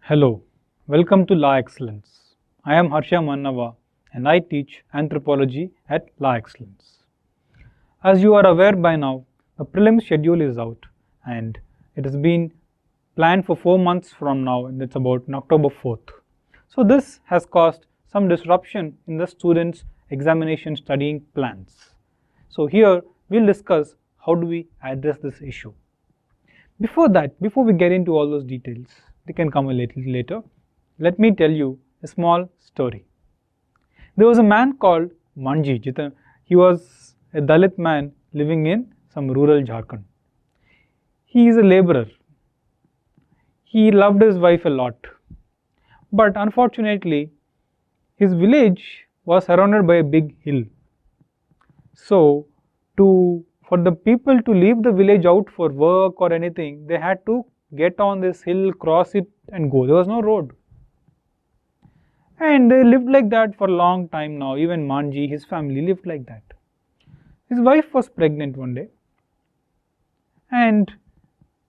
Hello, welcome to Law Excellence. I am Harsha Mannava and I teach anthropology at Law Excellence. As you are aware by now, the prelims schedule is out and it has been planned for 4 months from now, and it's about October 4th. So this has caused some disruption in the students' examination studying plans. So here we'll discuss how do we address this issue. Before we get into all those details, they can come a little later. Let me tell you a small story. There was a man called Manji. He was a Dalit man living in some rural Jharkhand. He is a laborer. He loved his wife a lot. But unfortunately, his village was surrounded by a big hill. So, for the people to leave the village out for work or anything, they had to get on this hill, cross it and go. There was no road. And they lived like that for a long time now. Even Manji, his family lived like that. His wife was pregnant one day and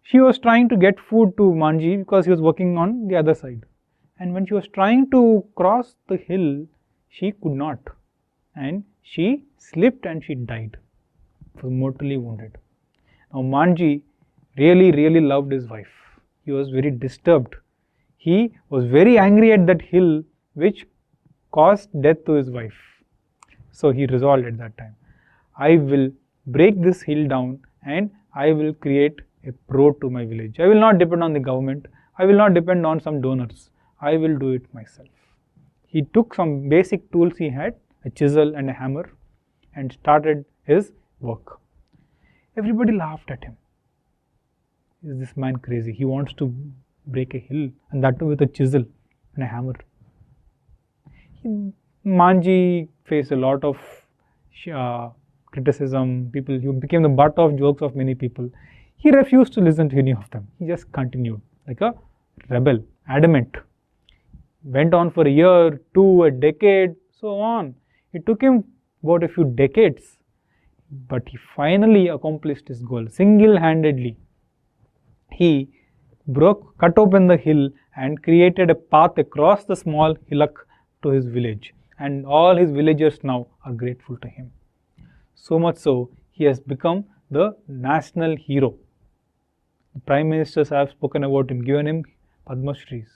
she was trying to get food to Manji because he was working on the other side. And when she was trying to cross the hill, she could not. And she slipped and she died. Was mortally wounded. Now Manji really loved his wife. He was very disturbed. He was very angry at that hill which caused death to his wife. So he resolved at that time, I will break this hill down and I will create a road to my village. I will not depend on the government. I will not depend on some donors. I will do it myself. He took some basic tools he had, a chisel and a hammer, and started his work. Everybody laughed at him. Is this man crazy? He wants to break a hill, and that too with a chisel and a hammer. Manji faced a lot of criticism. He became the butt of jokes of many people. He refused to listen to any of them. He just continued like a rebel, adamant. Went on for a year, two, a decade, so on. It took him about a few decades, but he finally accomplished his goal single-handedly. He cut open the hill and created a path across the small hillock to his village, and all his villagers now are grateful to him. So much so, he has become the national hero. The prime ministers have spoken about him, given him Padma Shris.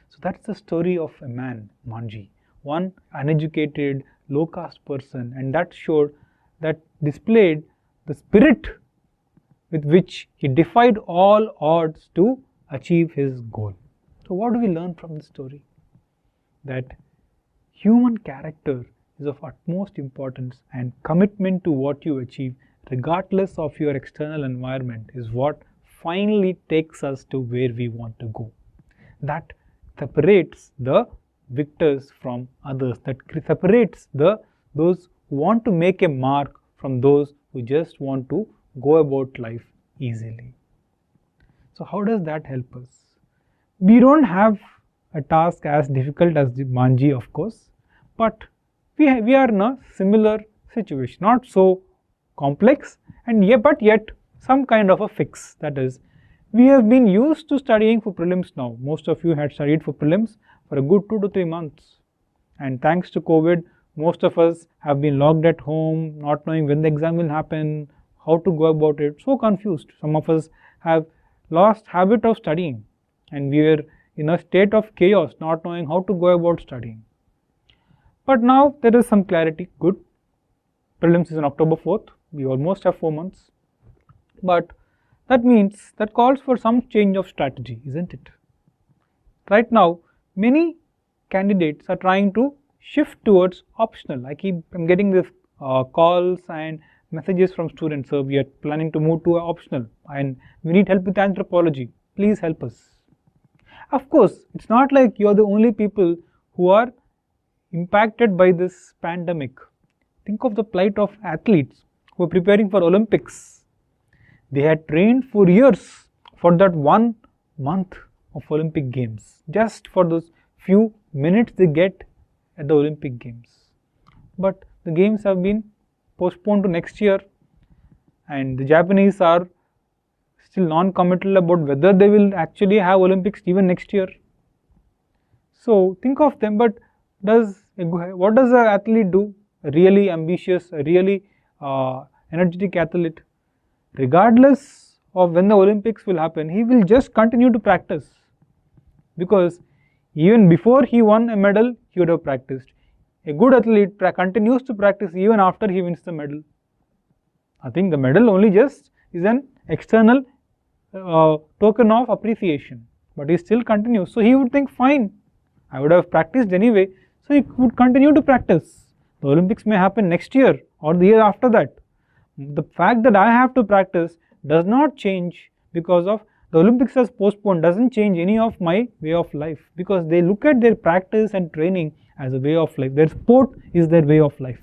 So that's the story of a man, Manji, one uneducated, low-caste person, and that displayed the spirit with which he defied all odds to achieve his goal. So what do we learn from this story? That human character is of utmost importance, and commitment to what you achieve, regardless of your external environment, is what finally takes us to where we want to go. That separates the victors from others, that separates those who want to make a mark from those who just want to go about life easily. So how does that help us? We don't have a task as difficult as the Manji, of course, but we are in a similar situation, not so complex, but yet some kind of a fix. That is, we have been used to studying for prelims now. Most of you had studied for prelims for a good 2 to 3 months, and thanks to COVID, most of us have been locked at home, not knowing when the exam will happen, how to go about it, so confused. Some of us have lost habit of studying, and we were in a state of chaos, not knowing how to go about studying. But now there is some clarity. Good. Prelims is on October 4th. We almost have 4 months. But that calls for some change of strategy, isn't it? Right now, many candidates are trying to shift towards optional. I'm getting this calls and messages from students. So we are planning to move to optional, and we need help with anthropology. Please help us. Of course, it's not like you're the only people who are impacted by this pandemic. Think of the plight of athletes who are preparing for Olympics. They had trained for years for that 1 month of Olympic Games, just for those few minutes they get at the Olympic Games. But the games have been postponed to next year, and the Japanese are still non-committal about whether they will actually have Olympics even next year. So think of them, but what does an athlete do? A really ambitious, a really energetic athlete, regardless of when the Olympics will happen, he will just continue to practice, because even before he won a medal, he would have practiced. A good athlete continues to practice even after he wins the medal. I think the medal only just is an external token of appreciation, but he still continues. So he would think, fine, I would have practiced anyway, so he would continue to practice. The Olympics may happen next year or the year after that. The fact that I have to practice does not change because of the Olympics has postponed, doesn't change any of my way of life, because they look at their practice and training as a way of life. Their sport is their way of life.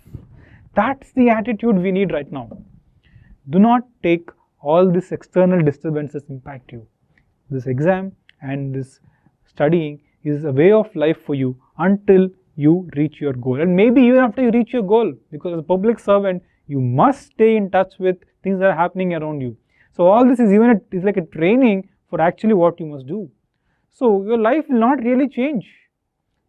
That's the attitude we need right now. Do not take all these external disturbances impact you. This exam and this studying is a way of life for you until you reach your goal, and maybe even after you reach your goal, because as a public servant you must stay in touch with things that are happening around you. So all this is is like a training for actually what you must do. So your life will not really change.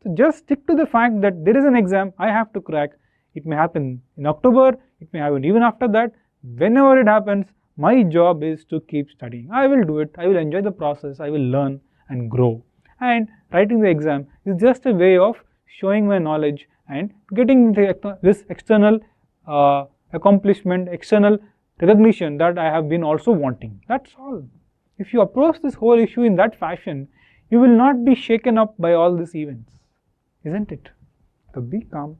So just stick to the fact that there is an exam I have to crack. It may happen in October, it may happen even after that. Whenever it happens, my job is to keep studying. I will do it, I will enjoy the process, I will learn and grow. And writing the exam is just a way of showing my knowledge and getting this external accomplishment, external recognition that I have been also wanting. That's all. If you approach this whole issue in that fashion, you will not be shaken up by all these events, isn't it? So be calm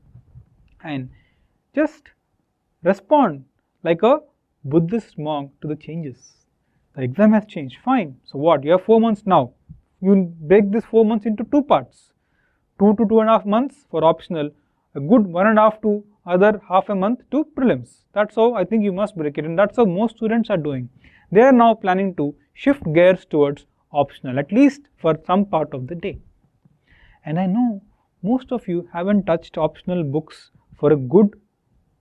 and just respond like a Buddhist monk to the changes. The exam has changed, fine. So what? You have 4 months now. You break this 4 months into 2 parts. 2 to 2.5 months for optional, a good 1.5 to other half a month to prelims. That's how I think you must break it, and that's how most students are doing. They are now planning to shift gears towards optional, at least for some part of the day. And I know most of you haven't touched optional books for a good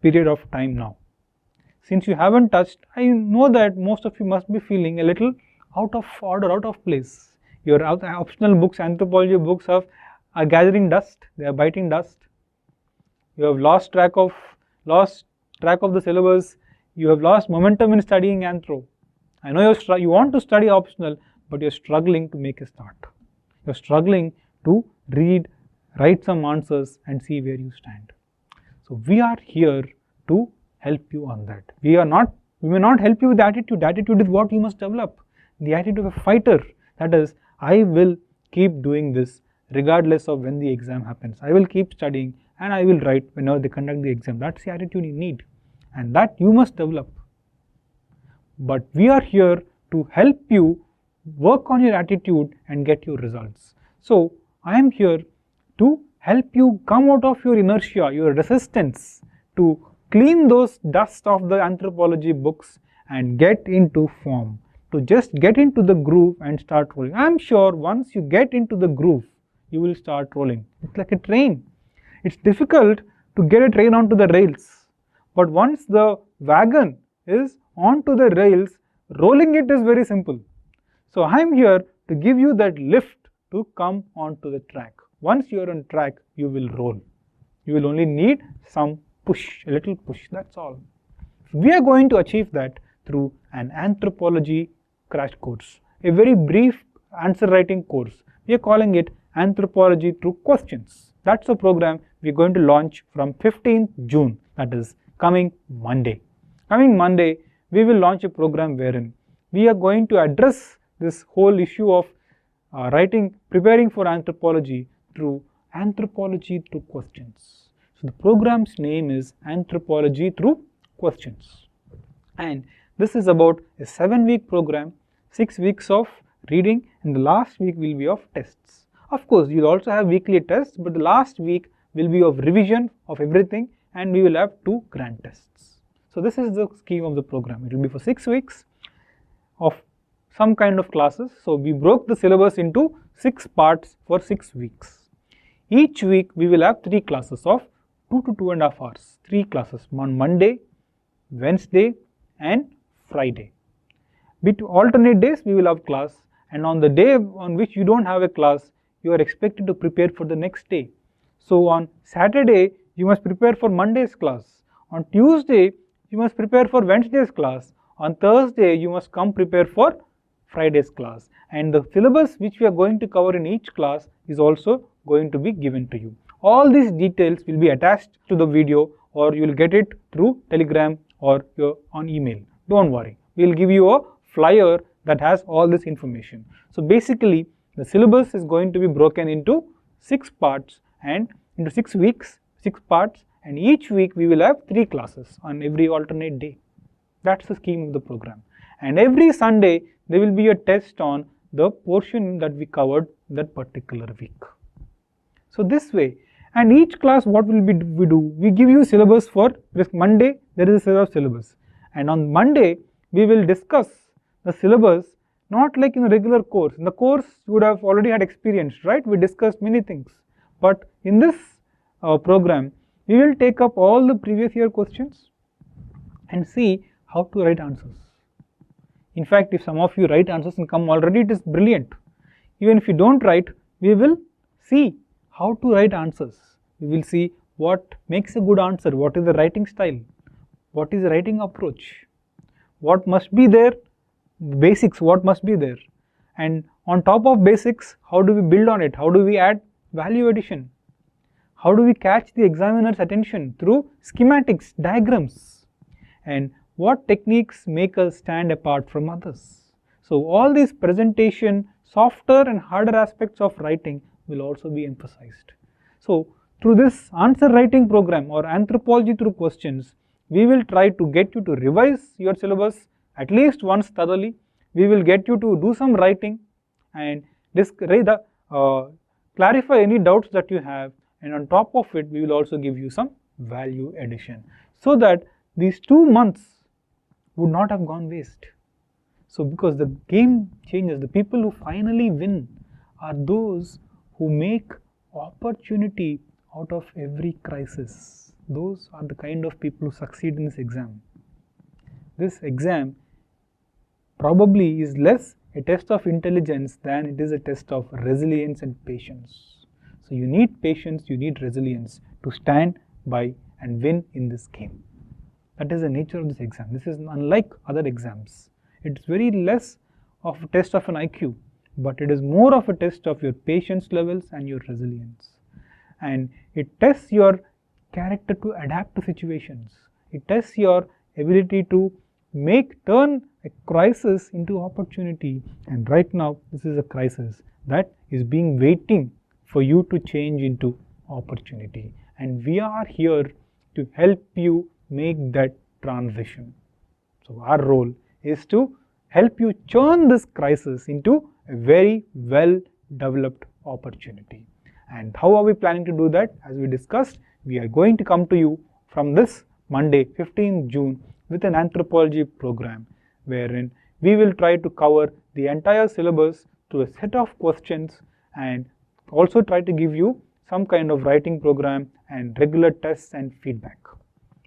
period of time now. Since you haven't touched, I know that most of you must be feeling a little out of order, out of place. Your optional books, anthropology books are gathering dust, they are biting dust. You have lost track of the syllabus, you have lost momentum in studying anthro. I know you want to study optional, but you're struggling to make a start. You're struggling to write some answers and see where you stand. So we are here to help you on that. We may not help you with attitude. Attitude is what you must develop. The attitude of a fighter, that is, I will keep doing this regardless of when the exam happens. I will keep studying and I will write whenever they conduct the exam. That's the attitude you need, and that you must develop. But we are here to help you work on your attitude and get your results. So I am here to help you come out of your inertia, your resistance, to clean those dust of the anthropology books and get into form, to just get into the groove and start rolling. I am sure once you get into the groove, you will start rolling. It's like a train. It's difficult to get a train onto the rails, but once the wagon is onto the rails, rolling it is very simple. So I am here to give you that lift to come onto the track. Once you are on track, you will roll. You will only need some push, a little push, that's all. We are going to achieve that through an anthropology crash course, a very brief answer writing course. We are calling it Anthropology Through Questions. That's a program we are going to launch from 15th June, that is coming Monday. Coming Monday, we will launch a program wherein we are going to address this whole issue of preparing for anthropology through Anthropology Through Questions. So the program's name is Anthropology Through Questions, and this is about a 7-week program, 6 weeks of reading, and the last week will be of tests. Of course, you will also have weekly tests, but the last week will be of revision of everything, and we will have 2 grand tests. So this is the scheme of the program. It will be for 6 weeks of some kind of classes. So we broke the syllabus into 6 parts for 6 weeks. Each week we will have 3 classes of 2 to 2.5 hours. 3 classes on Monday, Wednesday and Friday. Between alternate days we will have class, and on the day on which you don't have a class, you are expected to prepare for the next day. So on Saturday, you must prepare for Monday's class. On Tuesday, you must prepare for Wednesday's class. On Thursday, you must come prepare for Friday's class. And the syllabus which we are going to cover in each class is also going to be given to you. All these details will be attached to the video, or you will get it through Telegram or on email. Don't worry, we will give you a flyer that has all this information. So basically, the syllabus is going to be broken into 6 parts and into 6 weeks, 6 parts, and each week we will have 3 classes on every alternate day. That's the scheme of the program. And every Sunday there will be a test on the portion that we covered that particular week. So this way, and each class what will we do? We give you syllabus for Monday, there is a set of syllabus. And on Monday, we will discuss the syllabus not like in a regular course. In the course, you would have already had experience, right? We discussed many things. But in this program, we will take up all the previous year questions and see how to write answers. In fact, if some of you write answers and come already, it is brilliant. Even if you don't write, we will see how to write answers. We will see what makes a good answer, what is the writing style, what is the writing approach, what must be there, basics, what must be there. And on top of basics, how do we build on it? How do we add value addition? How do we catch the examiner's attention? Through schematics, diagrams. And what techniques make us stand apart from others? So all these presentation, softer and harder aspects of writing will also be emphasized. So through this answer writing program or anthropology through questions, we will try to get you to revise your syllabus at least once thoroughly. We will get you to do some writing and clarify any doubts that you have, and on top of it we will also give you some value addition, so that these 2 months would not have gone waste. So because the game changes, the people who finally win are those who make opportunity out of every crisis. Those are the kind of people who succeed in this exam. This exam probably is less a test of intelligence than it is a test of resilience and patience. So you need patience, you need resilience to stand by and win in this game. That is the nature of this exam. This is unlike other exams. It's very less of a test of an IQ, but it is more of a test of your patience levels and your resilience. And it tests your character to adapt to situations. It tests your ability to turn a crisis into opportunity. And right now, this is a crisis that is waiting for you to change into opportunity. And we are here to help you make that transition. So our role is to help you turn this crisis into a very well developed opportunity. And how are we planning to do that? As we discussed, we are going to come to you from this Monday, 15th June, with an anthropology program wherein we will try to cover the entire syllabus through a set of questions and also try to give you some kind of writing program and regular tests and feedback.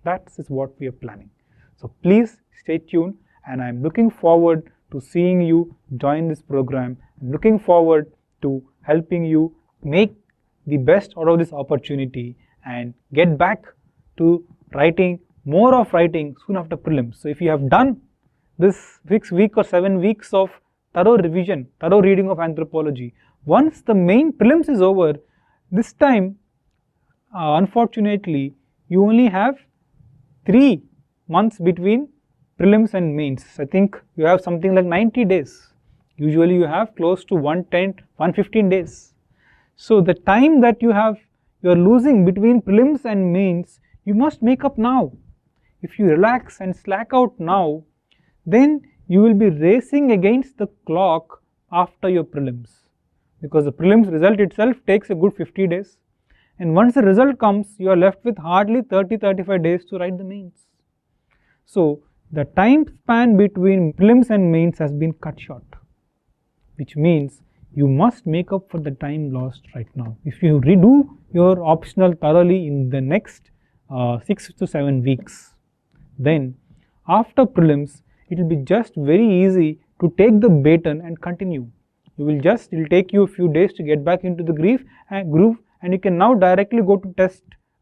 That is what we are planning. So please stay tuned, and I am looking forward to seeing you join this program. I'm looking forward to helping you make the best out of this opportunity and get back to writing more of writing soon after prelims. So if you have done this 6 week or 7 weeks of thorough revision, thorough reading of anthropology, once the main prelims is over, this time unfortunately you only have 3 months between prelims and mains. I think you have something like 90 days. Usually you have close to 110, 115 days. So the time that you are losing between prelims and mains, you must make up now. If you relax and slack out now, then you will be racing against the clock after your prelims, because the prelims result itself takes a good 50 days, and once the result comes, you are left with hardly 30-35 days to write the mains. So the time span between prelims and mains has been cut short, which means you must make up for the time lost right now. If you redo your optional thoroughly in the next 6 to 7 weeks, then after prelims it will be just very easy to take the baton and continue. it'll take you a few days to get back into the groove, and you can now directly go to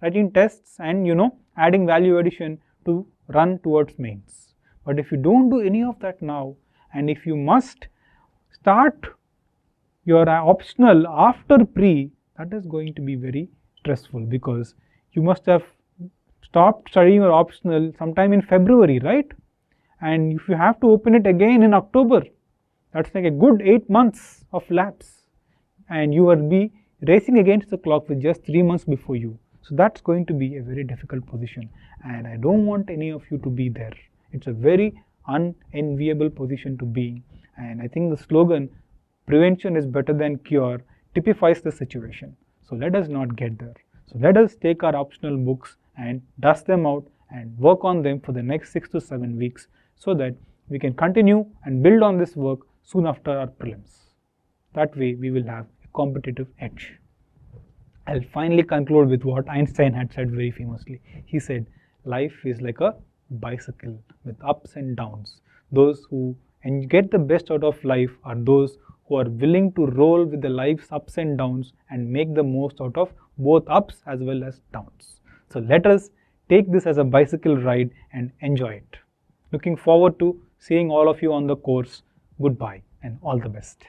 writing tests and adding value addition to run towards mains. But if you don't do any of that now, and if you must start your optional after pre, that is going to be very stressful, because you must have stopped studying your optional sometime in February, right? And if you have to open it again in October, that's like a good 8 months of lapse, and you will be racing against the clock with just 3 months before you. So that's going to be a very difficult position, and I don't want any of you to be there. It's a very unenviable position to be in, and I think the slogan "prevention is better than cure" typifies the situation. So let us not get there. So let us take our optional books and dust them out and work on them for the next 6 to 7 weeks, so that we can continue and build on this work soon after our prelims. That way we will have a competitive edge. I'll finally conclude with what Einstein had said very famously. He said, life is like a bicycle with ups and downs. Those who get the best out of life are those who are willing to roll with the life's ups and downs and make the most out of both ups as well as downs. So let us take this as a bicycle ride and enjoy it. Looking forward to seeing all of you on the course. Goodbye and all the best.